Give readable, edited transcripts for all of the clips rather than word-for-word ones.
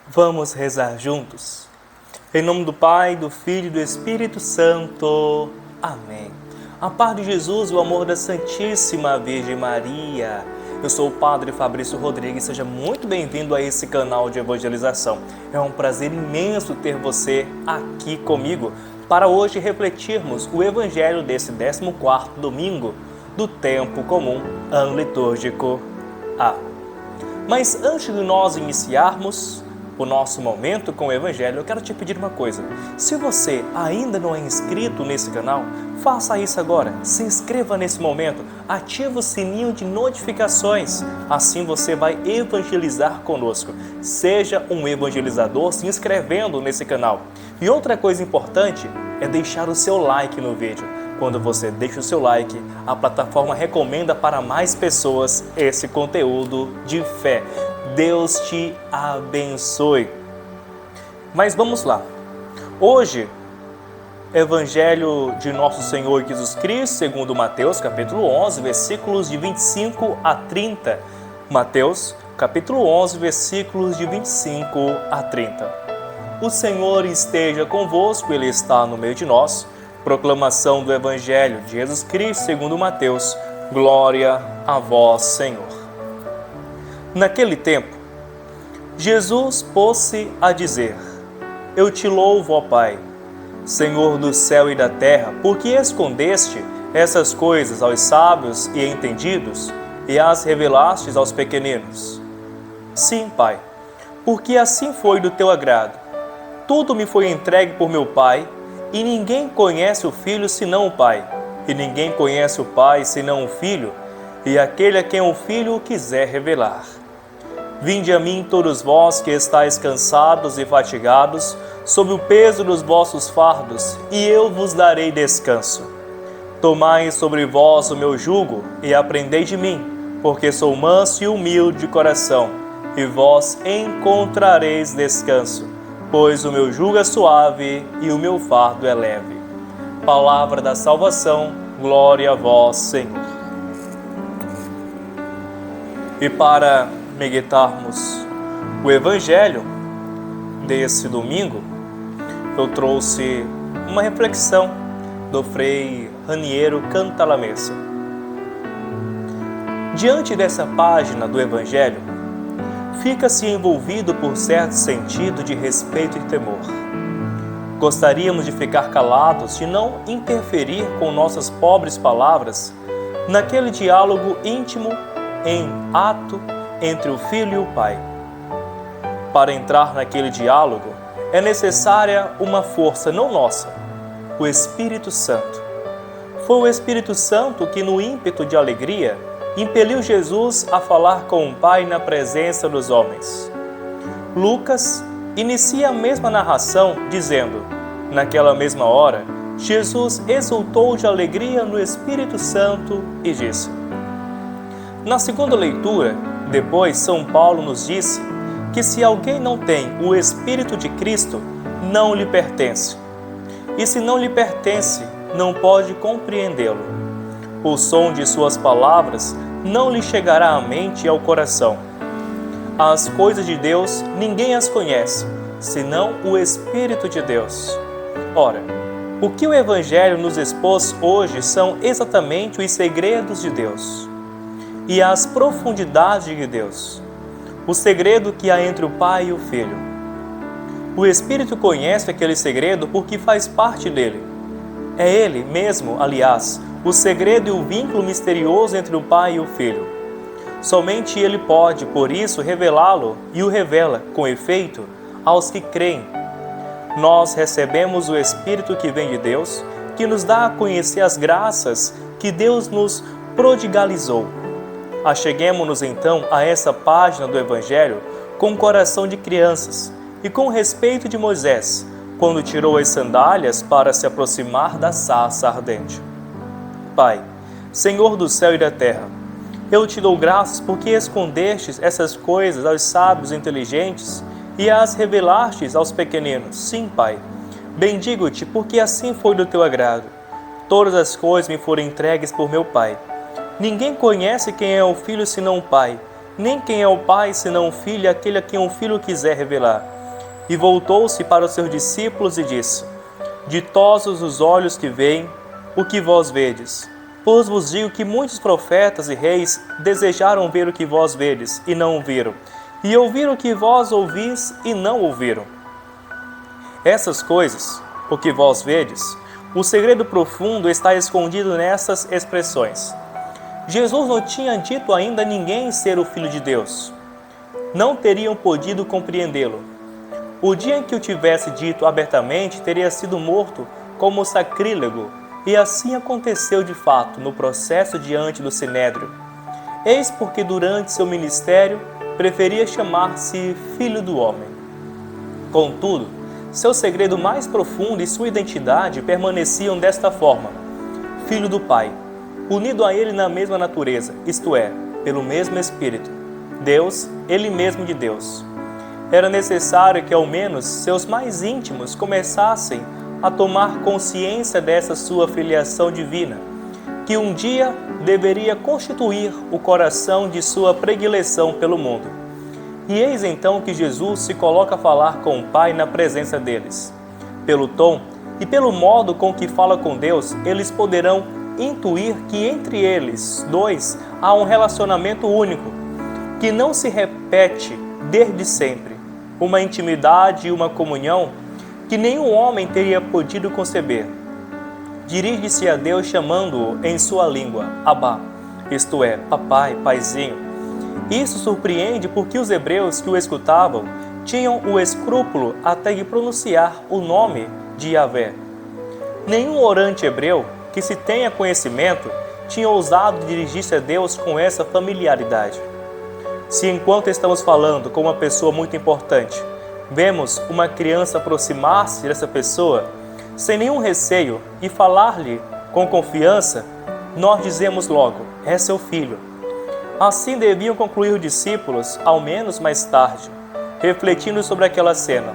Vamos rezar juntos? Em nome do Pai, do Filho e do Espírito Santo. Amém. A paz de Jesus, o amor da Santíssima Virgem Maria. Eu sou o Padre Fabrício Rodrigues, seja muito bem-vindo a esse canal de evangelização. É um prazer imenso ter você aqui comigo para hoje refletirmos o Evangelho desse 14º domingo do Tempo Comum, Ano Litúrgico A. Mas antes de nós iniciarmos o nosso momento com o Evangelho, eu quero te pedir uma coisa. Se você ainda não é inscrito nesse canal, faça isso agora. Se inscreva nesse momento, ative o sininho de notificações. Assim você vai evangelizar conosco. Seja um evangelizador se inscrevendo nesse canal. E outra coisa importante é deixar o seu like no vídeo. Quando você deixa o seu like, a plataforma recomenda para mais pessoas esse conteúdo de fé. Deus te abençoe. Mas vamos lá. Hoje, Evangelho de Nosso Senhor Jesus Cristo, segundo Mateus, capítulo 11, versículos de 25 a 30. Mateus, capítulo 11, versículos de 25 a 30. O Senhor esteja convosco, Ele está no meio de nós. Proclamação do Evangelho de Jesus Cristo, segundo Mateus. Glória a vós, Senhor. Naquele tempo, Jesus pôs-se a dizer: Eu te louvo, ó Pai, Senhor do céu e da terra, porque escondeste essas coisas aos sábios e entendidos e as revelastes aos pequeninos. Sim, Pai, porque assim foi do teu agrado. Tudo me foi entregue por meu Pai, e ninguém conhece o Filho senão o Pai, e ninguém conhece o Pai senão o Filho, e aquele a quem o Filho quiser revelar. Vinde a mim todos vós que estáis cansados e fatigados, sob o peso dos vossos fardos, e eu vos darei descanso. Tomai sobre vós o meu jugo, e aprendei de mim, porque sou manso e humilde de coração, e vós encontrareis descanso, pois o meu jugo é suave e o meu fardo é leve. Palavra da salvação, glória a vós, Senhor. E para meditarmos o Evangelho desse domingo, eu trouxe uma reflexão do Frei Raniero Cantalamessa. Diante dessa página do Evangelho, fica-se envolvido por certo sentido de respeito e temor. Gostaríamos de ficar calados, de não interferir com nossas pobres palavras naquele diálogo íntimo em ato entre o Filho e o Pai. Para entrar naquele diálogo, é necessária uma força não nossa, o Espírito Santo. Foi o Espírito Santo que, no ímpeto de alegria, impeliu Jesus a falar com o Pai na presença dos homens. Lucas inicia a mesma narração dizendo: naquela mesma hora, Jesus exultou de alegria no Espírito Santo e disse. Na segunda leitura, depois, São Paulo nos disse que se alguém não tem o Espírito de Cristo, não lhe pertence. E se não lhe pertence, não pode compreendê-lo. O som de suas palavras não lhe chegará à mente e ao coração. As coisas de Deus ninguém as conhece, senão o Espírito de Deus. Ora, o que o Evangelho nos expôs hoje são exatamente os segredos de Deus e as profundidades de Deus, o segredo que há entre o Pai e o Filho. O Espírito conhece aquele segredo porque faz parte dele. É ele mesmo, aliás, o segredo e o vínculo misterioso entre o Pai e o Filho. Somente ele pode, por isso, revelá-lo e o revela, com efeito, aos que creem. Nós recebemos o Espírito que vem de Deus, que nos dá a conhecer as graças que Deus nos prodigalizou. Acheguemo-nos então a essa página do Evangelho com o coração de crianças e com o respeito de Moisés, quando tirou as sandálias para se aproximar da sarça ardente. Pai, Senhor do céu e da terra, eu te dou graças porque escondestes essas coisas aos sábios e inteligentes e as revelastes aos pequeninos. Sim, Pai, bendigo-te porque assim foi do teu agrado. Todas as coisas me foram entregues por meu Pai. Ninguém conhece quem é o Filho senão o Pai, nem quem é o pai senão o filho e aquele a quem o filho quiser revelar. E voltou-se para os seus discípulos e disse: Ditosos os olhos que veem o que vós vedes. Pois vos digo que muitos profetas e reis desejaram ver o que vós vedes e não o viram, e ouvir o que vós ouvis e não ouviram. Essas coisas, o que vós vedes, o segredo profundo está escondido nessas expressões. Jesus não tinha dito ainda a ninguém ser o Filho de Deus. Não teriam podido compreendê-lo. O dia em que o tivesse dito abertamente, teria sido morto como sacrílego, e assim aconteceu de fato no processo diante do Sinédrio. Eis porque durante seu ministério preferia chamar-se Filho do Homem. Contudo, seu segredo mais profundo e sua identidade permaneciam desta forma: Filho do Pai, unido a Ele na mesma natureza, isto é, pelo mesmo Espírito. Deus, Ele mesmo de Deus. Era necessário que ao menos seus mais íntimos começassem a tomar consciência dessa sua filiação divina, que um dia deveria constituir o coração de sua predileção pelo mundo. E eis então que Jesus se coloca a falar com o Pai na presença deles. Pelo tom e pelo modo com que fala com Deus, eles poderão intuir que entre eles dois há um relacionamento único, que não se repete desde sempre, uma intimidade e uma comunhão que nenhum homem teria podido conceber. Dirige-se a Deus chamando-o em sua língua, Abá, isto é, papai, paizinho. Isso surpreende porque os hebreus que o escutavam tinham o escrúpulo até de pronunciar o nome de Yahvé. Nenhum orante hebreu que se tenha conhecimento tinha ousado dirigir-se a Deus com essa familiaridade. Se enquanto estamos falando com uma pessoa muito importante, vemos uma criança aproximar-se dessa pessoa sem nenhum receio e falar-lhe com confiança, nós dizemos logo: é seu filho. Assim deviam concluir os discípulos, ao menos mais tarde, refletindo sobre aquela cena.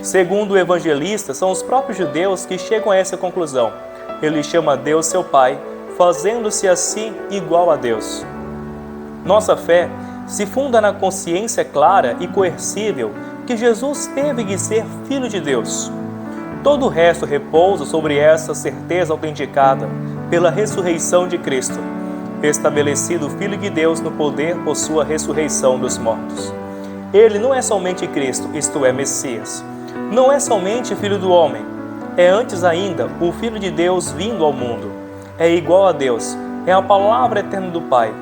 Segundo o evangelista, são os próprios judeus que chegam a essa conclusão. Ele chama Deus seu Pai, fazendo-se assim igual a Deus. Nossa fé se funda na consciência clara e coercível que Jesus teve de ser Filho de Deus. Todo o resto repousa sobre essa certeza autenticada pela ressurreição de Cristo, estabelecido Filho de Deus no poder por sua ressurreição dos mortos. Ele não é somente Cristo, isto é, Messias. Não é somente Filho do homem. É antes ainda o Filho de Deus vindo ao mundo. É igual a Deus. É a palavra eterna do Pai.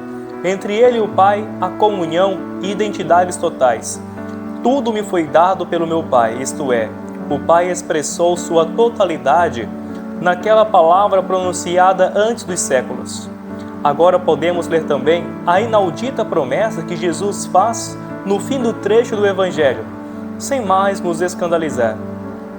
Entre Ele e o Pai, a comunhão e identidades totais. Tudo me foi dado pelo meu Pai, isto é, o Pai expressou sua totalidade naquela palavra pronunciada antes dos séculos. Agora podemos ler também a inaudita promessa que Jesus faz no fim do trecho do Evangelho, sem mais nos escandalizar.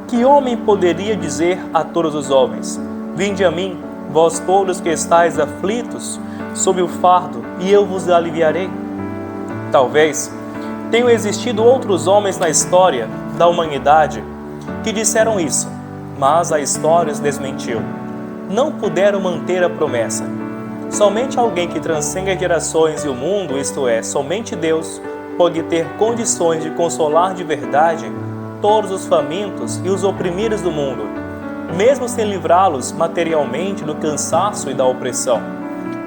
Que homem poderia dizer a todos os homens: vinde a mim, vós todos que estáis aflitos sob o fardo, e eu vos aliviarei? Talvez tenham existido outros homens na história da humanidade que disseram isso, mas a história os desmentiu. Não puderam manter a promessa. Somente alguém que transcende as gerações e o mundo, isto é, somente Deus, pode ter condições de consolar de verdade todos os famintos e os oprimidos do mundo, mesmo sem livrá-los materialmente do cansaço e da opressão.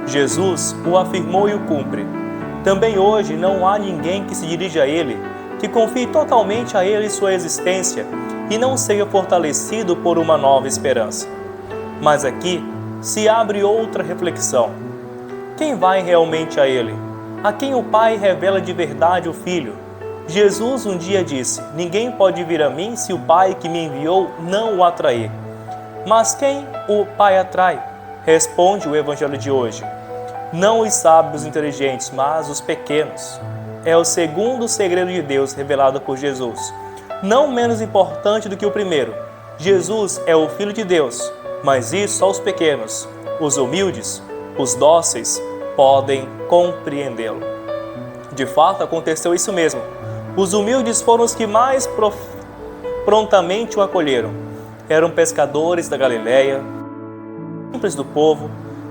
Jesus o afirmou e o cumpre. Também hoje não há ninguém que se dirija a Ele, que confie totalmente a Ele sua existência e não seja fortalecido por uma nova esperança. Mas aqui se abre outra reflexão. Quem vai realmente a Ele? A quem o Pai revela de verdade o Filho? Jesus um dia disse: ninguém pode vir a mim se o Pai que me enviou não o atrair. Mas quem o Pai atrai? Responde o Evangelho de hoje. Não os sábios inteligentes, mas os pequenos. É o segundo segredo de Deus revelado por Jesus. Não menos importante do que o primeiro. Jesus é o Filho de Deus, mas isso só os pequenos, os humildes, os dóceis, podem compreendê-lo. De fato, aconteceu isso mesmo. Os humildes foram os que mais prontamente o acolheram. Eram pescadores da Galileia, simples do povo,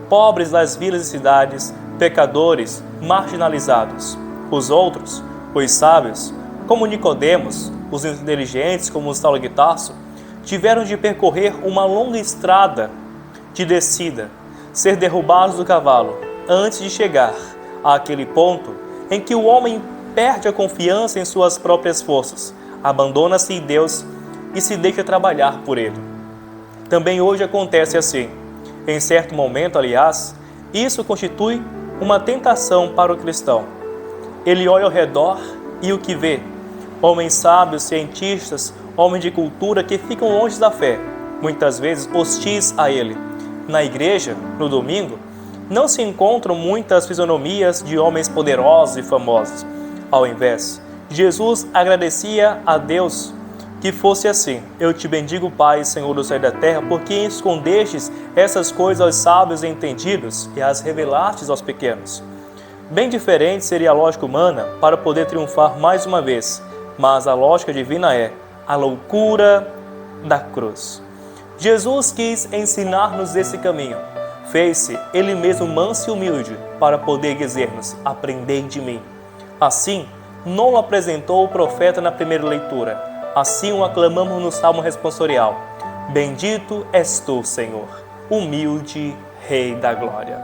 pobres das vilas e cidades, pecadores, marginalizados. Os outros, os sábios, como Nicodemos, os inteligentes, como Saulo de Tarso, tiveram de percorrer uma longa estrada de descida, ser derrubados do cavalo, antes de chegar àquele ponto em que o homem perde a confiança em suas próprias forças, abandona-se em Deus e se deixa trabalhar por Ele. Também hoje acontece assim. Em certo momento, aliás, isso constitui uma tentação para o cristão. Ele olha ao redor e o que vê? Homens sábios, cientistas, homens de cultura que ficam longe da fé, muitas vezes hostis a ele. Na igreja, no domingo, não se encontram muitas fisionomias de homens poderosos e famosos. Ao invés, Jesus agradecia a Deus que fosse assim. Eu te bendigo, Pai, Senhor do céu e da terra, porque escondestes essas coisas aos sábios e entendidos e as revelastes aos pequenos. Bem diferente seria a lógica humana para poder triunfar mais uma vez, mas a lógica divina é a loucura da cruz. Jesus quis ensinar-nos esse caminho. Fez-se Ele mesmo manso e humilde para poder dizer-nos, aprendei de mim. Assim, não o apresentou o profeta na primeira leitura. Assim o aclamamos no Salmo responsorial. Bendito és tu, Senhor, humilde Rei da Glória.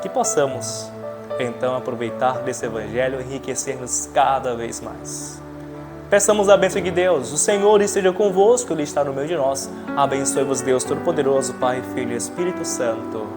Que possamos, então, aproveitar desse Evangelho e enriquecer-nos cada vez mais. Peçamos a bênção de Deus. O Senhor esteja convosco, Ele está no meio de nós. Abençoe-vos, Deus Todo-Poderoso, Pai, Filho e Espírito Santo.